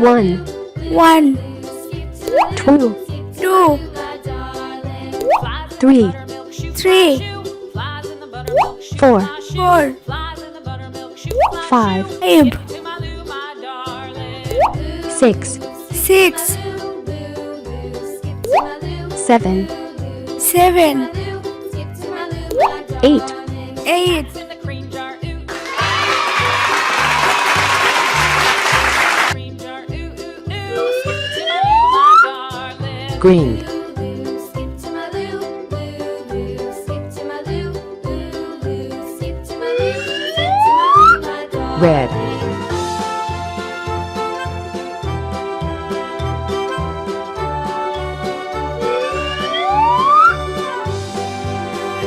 1, 1, 2, 2, 3, 3, 4, 4, 5, 5, 6, 6, 7, 7, 8, 8, green, red,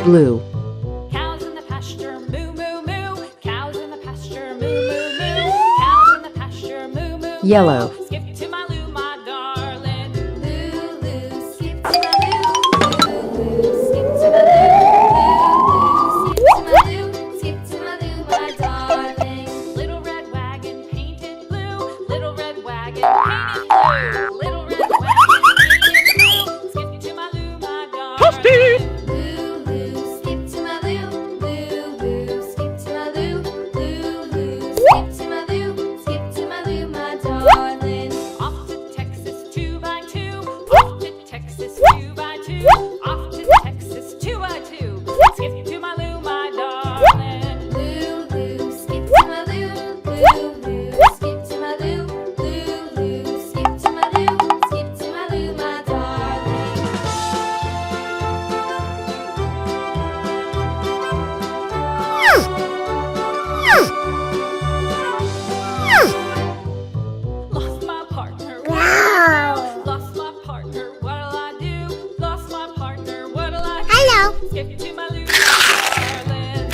blue, Cows in the pasture, moo moo moo. Cows in the pasture, moo moo moo. Cows in the pasture, moo moo. yellow, Skip to my loo, my darling. Loo, loo, skip to my loo. Loo, loo, skip to my loo. Loo, loo, skip to my loo. Skip to my loo, my darling. Little red wagon painted blue. Little red wagon painted blue. Little red wagon painted blue. Skip to my loo, my darling. Loo, loo, skip to my loo. Loo, loo, skip to my loo. Loo, loo, skip to my loo. Skip to my loo, my darling. Off to Texas 2 by 2. Off to Texas 2 by 2. Off to Texas 2 by 2. Skip to my loo, my darling. Loo, loo, skip to my loo. Loo, loo, skip to my loo. Loo, loo, skip to my loo. Skip to my loo, my darling. Lost my partner. Wow. Lost my partner. What'll I do? Lost my partner. What'll I do? Hello. Skip to my loo, darling.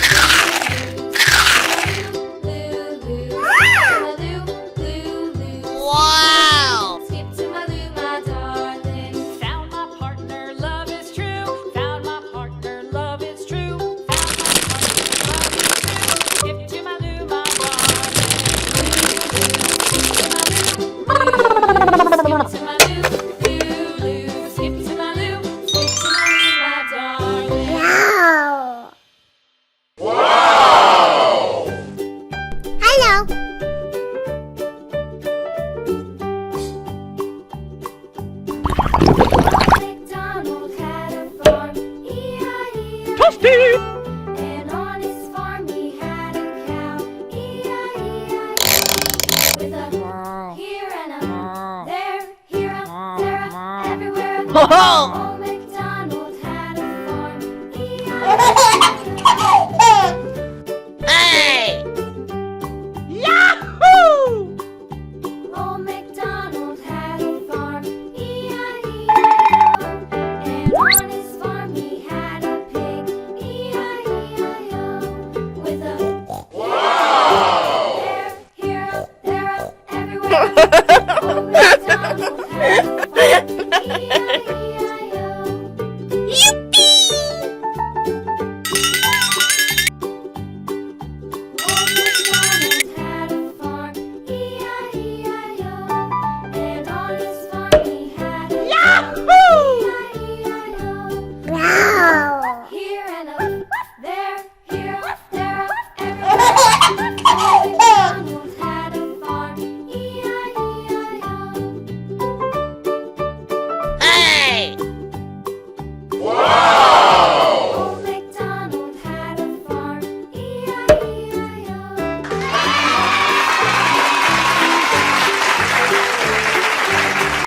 Wow. Skip to my loo, my darling. Found my partner. Love is true. Found my partner. Love is true. Found my partner. Love is true. Skip to my loo, my darling. Skip to my loo, loo, loo. Skip to my loo, skip to my loo, my darling. Wow. Hello. MacDonald had a farm, E-I-E-I-O. And on his farm he had a cow, E-I-E-I-O. With a here and a there, here a, there a, everywhere a. Ho ho.